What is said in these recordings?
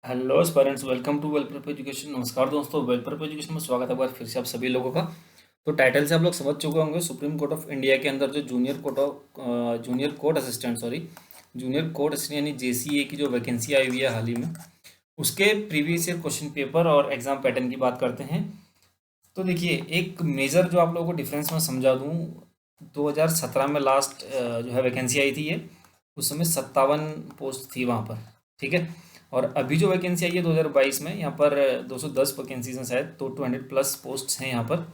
Hello students, welcome to Wellprep education. नमस्कार दोस्तों, वेलप्रेप education में स्वागत है एक बार फिर से आप सभी लोगों का। तो टाइटल से आप लोग समझ चुके होंगे, सुप्रीम कोर्ट ऑफ इंडिया के अंदर जो junior court assistant junior court assistant यानी जेसीए की जो वैकेंसी आई हुई है हाल ही में, उसके प्रीवियस ईयर क्वेश्चन पेपर और एग्जाम पैटर्न की बात करते हैं। तो देखिए, एक मेजर जो आप लोगों को डिफरेंस में समझा दूँ, 2017 में लास्ट जो है वैकेंसी आई थी ये, उस समय 57 पोस्ट थी वहाँ पर। ठीक है। और अभी जो वैकेंसी आई है 2022 में, यहाँ पर 210 वैकेंसीज हैं शायद, तो 200 प्लस पोस्ट हैं यहाँ पर।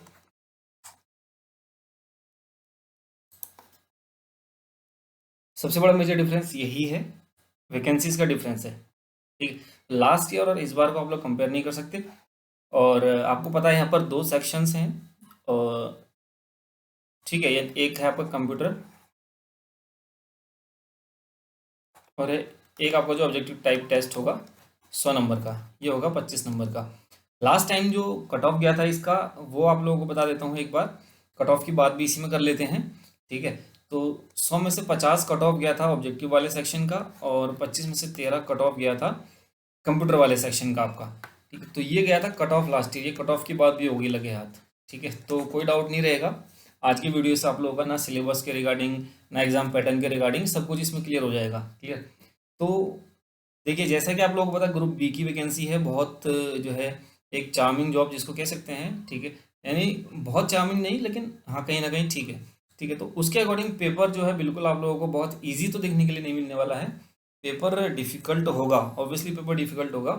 सबसे बड़ा मेजर डिफरेंस यही है, वैकेंसीज का डिफरेंस है। ठीक। लास्ट ईयर और इस बार को आप लोग कंपेयर नहीं कर सकते। और आपको पता है यहाँ पर दो सेक्शंस हैं। और ठीक है, ये एक है आपका कंप्यूटर, और एक आपका जो ऑब्जेक्टिव टाइप टेस्ट होगा 100 नंबर का, ये होगा 25 नंबर का। लास्ट टाइम जो कट ऑफ गया था इसका, वो आप लोगों को बता देता हूँ एक बार। कट ऑफ की बात भी इसी में कर लेते हैं। ठीक है। तो 100 में से 50 कट ऑफ गया था ऑब्जेक्टिव वाले सेक्शन का, और 25 में से 13 कट ऑफ गया था कंप्यूटर वाले सेक्शन का आपका। ठीक है। तो ये गया था कट ऑफ लास्ट ईयर, ये कट ऑफ की बात भी होगी लगे हाथ। ठीक है। तो कोई डाउट नहीं रहेगा। आज की वीडियो से आप लोगों का ना सिलेबस के रिगार्डिंग, ना एग्जाम पैटर्न के रिगार्डिंग, सब कुछ इसमें क्लियर हो जाएगा। क्लियर। तो देखिए, जैसा कि आप लोगों को पता है, ग्रुप बी की वैकेंसी है बहुत जो है, एक चार्मिंग जॉब जिसको कह सकते हैं। ठीक है। यानी बहुत चार्मिंग नहीं, लेकिन हाँ कहीं ना कहीं ठीक है। ठीक है। तो उसके अकॉर्डिंग पेपर जो है बिल्कुल आप लोगों को बहुत इजी तो देखने के लिए नहीं मिलने वाला है। पेपर डिफिकल्ट होगा, ऑब्वियसली पेपर डिफिकल्ट होगा,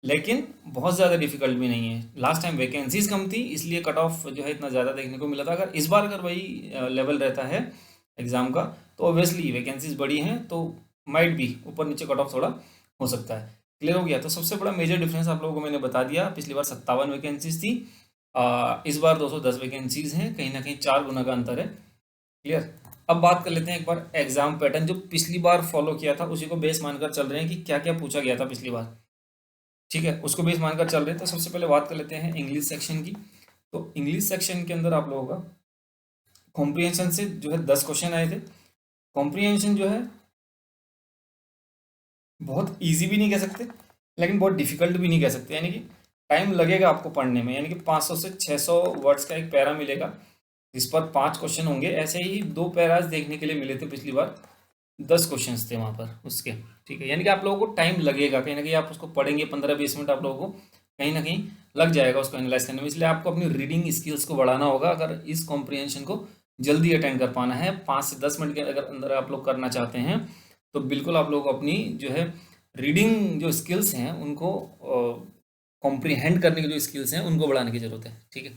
लेकिन बहुत ज़्यादा डिफिकल्ट भी नहीं है। लास्ट टाइम वैकेंसीज कम थी, इसलिए कट ऑफ जो है इतना ज़्यादा देखने को मिला था। अगर इस बार अगर वही लेवल रहता है एग्ज़ाम का, तो ऑब्वियसली वैकेंसीज बड़ी हैं, तो माइट भी ऊपर नीचे कट ऑफ थोड़ा हो सकता है। क्लियर हो गया। तो सबसे बड़ा मेजर डिफरेंस आप लोगों को मैंने बता दिया। पिछली बार 57 वैकेंसीज थी, इस बार 210 वैकेंसीज हैं, कहीं ना कहीं 4 गुना का अंतर है। क्लियर। अब बात कर लेते हैं एक बार एग्जाम पैटर्न जो पिछली बार फॉलो किया था, उसी को बेस मानकर चल रहे हैं कि क्या क्या पूछा गया था पिछली बार। ठीक है, उसको बेस मानकर चल रहे हैं। तो सबसे पहले बात कर लेते हैं इंग्लिश सेक्शन की। तो इंग्लिश सेक्शन के अंदर आप लोगों का कॉम्प्रिहेंशन से जो है 10 क्वेश्चन आए थे। कॉम्प्रिहेंशन जो है बहुत इजी भी नहीं कह सकते, लेकिन बहुत डिफिकल्ट भी नहीं कह सकते। यानी कि टाइम लगेगा आपको पढ़ने में, यानी कि 500 से 600 वर्ड्स का एक पैरा मिलेगा, जिस पर 5 क्वेश्चन होंगे। ऐसे ही 2 पैराज देखने के लिए मिले थे पिछली बार, 10 क्वेश्चंस थे वहाँ पर उसके। ठीक है। यानी कि आप लोगों को टाइम लगेगा, कहीं ना कहीं आप उसको पढ़ेंगे 15-20 मिनट आप लोगों को कहीं ना कहीं लग जाएगा उसको एनालाइज करने में। इसलिए आपको अपनी रीडिंग स्किल्स को बढ़ाना होगा अगर इस कॉम्प्रिहेंशन को जल्दी अटेंड कर पाना है। 5 से 10 मिनट के अगर अंदर आप लोग करना चाहते हैं, तो बिल्कुल आप लोग अपनी जो है रीडिंग जो स्किल्स हैं उनको, कॉम्प्रिहेंड करने की जो स्किल्स हैं उनको बढ़ाने की जरूरत है। ठीक है।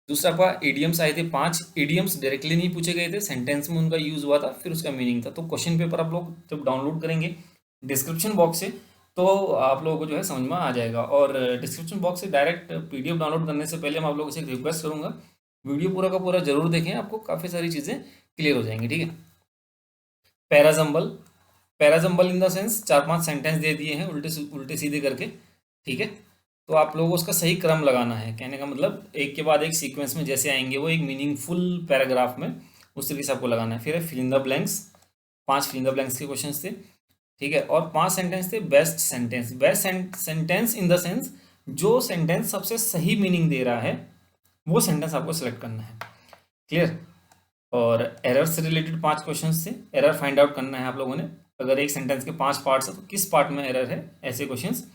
दूसरा आपका ईडियम्स आए थे 5 ईडियम्स, डायरेक्टली नहीं पूछे गए थे, सेंटेंस में उनका यूज हुआ था, फिर उसका मीनिंग था। तो क्वेश्चन पेपर आप लोग जब डाउनलोड करेंगे डिस्क्रिप्शन बॉक्स से, तो आप लोगों को जो है समझ में आ जाएगा। और डिस्क्रिप्शन बॉक्स से डायरेक्ट पीडीएफ डाउनलोड करने से पहले मैं आप लोगों से एक रिक्वेस्ट करूंगा, वीडियो पूरा का पूरा जरूर देखें, आपको काफ़ी सारी चीज़ें क्लियर हो जाएंगी। ठीक है। Parajumble, parajumble in the sense 4-5 sentence दे दिए हैं उल्टे उल्टे सीधे करके। ठीक है। तो आप लोगों को उसका सही क्रम लगाना है, कहने का मतलब एक के बाद एक सीक्वेंस में जैसे आएंगे वो एक मीनिंगफुल पैराग्राफ में, उस तरीके से आपको लगाना है। फिर है fill in the blanks, 5 fill in the blanks के क्वेश्चन थे। ठीक है। और 5 सेंटेंस थे best sentence. Best sentence in the sense जो सेंटेंस सबसे सही मीनिंग दे रहा है, वो सेंटेंस आपको सेलेक्ट करना है। क्लियर। और एरर से रिलेटेड 5 क्वेश्चन थे, एरर फाइंड आउट करना है आप लोगों ने। अगर एक सेंटेंस के 5 पार्ट्स है तो किस पार्ट में एरर है, ऐसे क्वेश्चंस।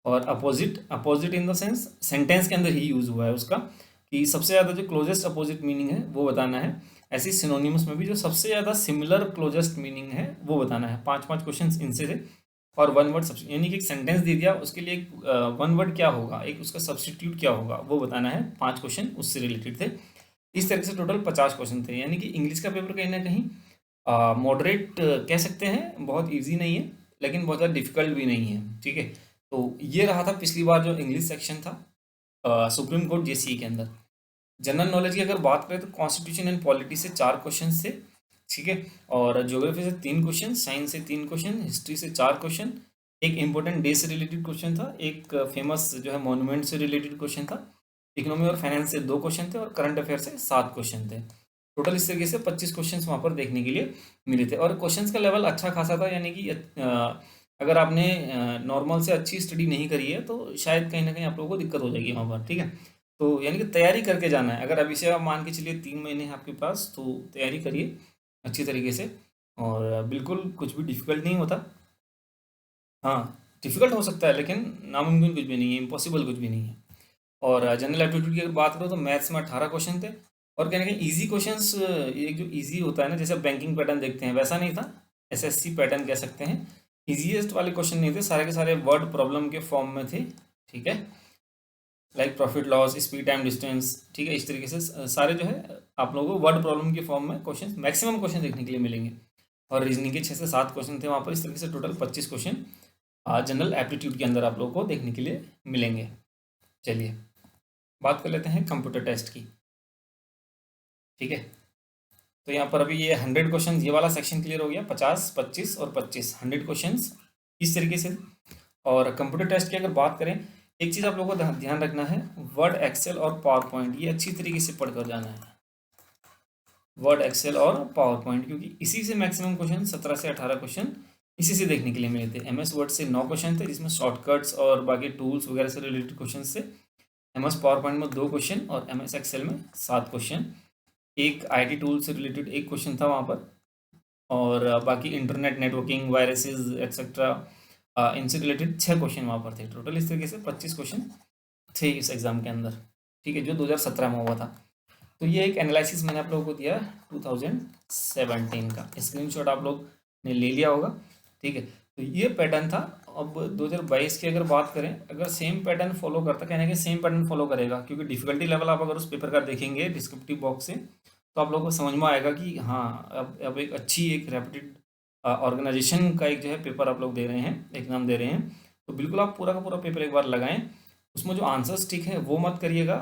और opposite, opposite in the sense sentence के अंदर ही यूज हुआ है उसका, कि सबसे ज़्यादा जो क्लोजेस्ट अपोजिट मीनिंग है वो बताना है। ऐसे सिनोनिमस में भी जो सबसे ज़्यादा सिमिलर क्लोजेस्ट मीनिंग है वो बताना है। 5-5 क्वेश्चन इनसे थे। और 1 वर्ड सब्सिट्यूट, यानी कि एक सेंटेंस दे दिया, उसके लिए एक 1 वर्ड क्या होगा, एक उसका सब्सिट्यूट क्या होगा, वो बताना है। 5 क्वेश्चन उससे रिलेटेड थे। इस तरह से टोटल 50 क्वेश्चन थे। यानी कि इंग्लिश का पेपर कहीं ना कहीं मॉडरेट कह सकते हैं, बहुत इजी नहीं है, लेकिन बहुत ज़्यादा डिफिकल्ट भी नहीं है। ठीक है। तो ये रहा था पिछली बार जो इंग्लिश सेक्शन था सुप्रीम कोर्ट जेसीई के अंदर। जनरल नॉलेज की अगर बात करें तो कॉन्स्टिट्यूशन एंड पॉलिटी से 4 क्वेश्चन थे। ठीक है। और ज्योग्राफी से 3 क्वेश्चन, साइंस से 3 क्वेश्चन, हिस्ट्री से 4 क्वेश्चन, एक इंपॉर्टेंट डे से रिलेटेड क्वेश्चन था, एक फेमस जो है मॉन्यूमेंट से रिलेटेड क्वेश्चन था, इकोनॉमी और फाइनेंस से 2 क्वेश्चन थे, और करंट अफेयर से 7 क्वेश्चन थे। टोटल इस तरीके से 25 क्वेश्चन वहाँ पर देखने के लिए मिले थे। और क्वेश्चंस का लेवल अच्छा खासा था, यानी कि अगर आपने नॉर्मल से अच्छी स्टडी नहीं करी है तो शायद कहीं ना कहीं आप लोगों को दिक्कत हो जाएगी वहाँ पर, ठीक है। तो यानी कि तैयारी करके जाना है। अगर अभी से आप मान के चलिए 3 महीने हैं आपके पास, तो तैयारी करिए अच्छी तरीके से। और बिल्कुल कुछ भी डिफिकल्ट नहीं होता। हाँ, डिफिकल्ट हो सकता है लेकिन नामुमकिन कुछ भी नहीं है, इम्पॉसिबल कुछ भी नहीं है। और जनरल एप्टीट्यूड की अगर बात करो तो मैथ्स में 18 क्वेश्चन थे। और कहने के इजी क्वेश्चंस, ये जो इजी होता है ना, जैसे बैंकिंग पैटर्न देखते हैं वैसा नहीं था। एसएससी पैटर्न कह सकते हैं। इजीएस्ट वाले क्वेश्चन नहीं थे, सारे के सारे वर्ड प्रॉब्लम के फॉर्म में थे, ठीक है। Like profit loss, speed, time, distance, ठीक है। इस तरीके से सारे जो है आप लोगों को वर्ड प्रॉब्लम के फॉर्म में क्वेश्चन, मैक्सिमम क्वेश्चन देखने के लिए मिलेंगे। और रीजनिंग के 6 से 7 क्वेश्चन थे वहाँ पर। इस तरीके से टोटल 25 क्वेश्चन जनरल एप्टीट्यूड के अंदर आप लोगों को देखने के लिए मिलेंगे। चलिए बात कर लेते हैं कंप्यूटर टेस्ट की, ठीक है। तो यहाँ पर अभी ये 100 क्वेश्चन, ये वाला सेक्शन क्लियर हो गया। 50, 25 और 25, 100 क्वेश्चन इस तरीके से। और कंप्यूटर टेस्ट की अगर बात करें, एक चीज़ आप लोगों को ध्यान रखना है, वर्ड, एक्सेल और पावर पॉइंट, ये अच्छी तरीके से पढ़कर जाना है। वर्ड, एक्सेल और पावर पॉइंट, क्योंकि इसी से मैक्सिमम क्वेश्चन 17 से 18 क्वेश्चन इसी से देखने के लिए मिले थे। एमएस वर्ड से 9 क्वेश्चन थे, जिसमें शॉर्टकट्स और बाकी टूल्स वगैरह से रिलेटेड क्वेश्चन से। एमएस पावर पॉइंट में 2 क्वेश्चन और एमएस एक्सेल में 7 क्वेश्चन। एक आईटी टूल से रिलेटेड एक क्वेश्चन था वहाँ पर। और बाकी इंटरनेट, नेटवर्किंग, वायरसेस एक्सेट्रा, इनसे रिलेटेड 6 क्वेश्चन वहाँ पर थे। टोटल इस तरीके से 25 क्वेश्चन थे इस एग्ज़ाम के अंदर, ठीक है, जो 2017 में हुआ था। तो ये एक एनालिसिस मैंने आप लोगों को दिया 2017 का, स्क्रीनशॉट आप लोग ने ले लिया होगा, ठीक है। तो ये पैटर्न था। अब 2022 की अगर बात करें, अगर सेम पैटर्न फॉलो करता, कहने के सेम पैटर्न फॉलो करेगा, क्योंकि डिफिकल्टी लेवल आप अगर उस पेपर का देखेंगे डिस्क्रिप्टिव बॉक्स से, तो आप लोगों को समझ में आएगा कि हाँ, अब एक अच्छी, एक रेप्यूटेड ऑर्गेनाइजेशन का एक जो है पेपर आप लोग दे रहे हैं, एग्जाम दे रहे हैं। तो बिल्कुल आप पूरा का पूरा पेपर एक बार लगाएं। उसमें जो आंसर्स ठीक है वो मत करिएगा,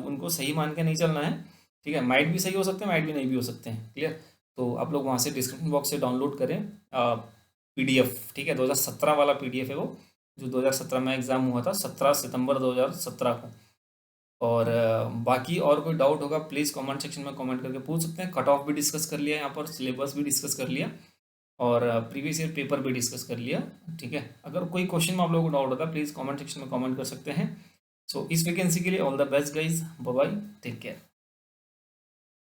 उनको सही मान के नहीं चलना है, ठीक है। माइट भी सही हो सकते हैं, माइट भी नहीं भी हो सकते हैं, क्लियर। तो आप लोग वहाँ से डिस्क्रिप्शन बॉक्स से डाउनलोड करें पीडीएफ, ठीक है। 2017 वाला पीडीएफ है वो, जो 2017 में एग्ज़ाम हुआ था 17 सितंबर 2017 को। और बाकी और कोई डाउट होगा प्लीज़ कमेंट सेक्शन में कमेंट करके पूछ सकते हैं। कट ऑफ भी डिस्कस कर लिया यहाँ पर, सिलेबस भी डिस्कस कर लिया, और प्रीवियस ईयर पेपर भी डिस्कस कर लिया, ठीक है। अगर कोई क्वेश्चन में आप लोगों को डाउट होता है प्लीज़ कमेंट सेक्शन में कमेंट कर सकते हैं। सो इस वैकेंसी के लिए all the best guys, bye bye, take care.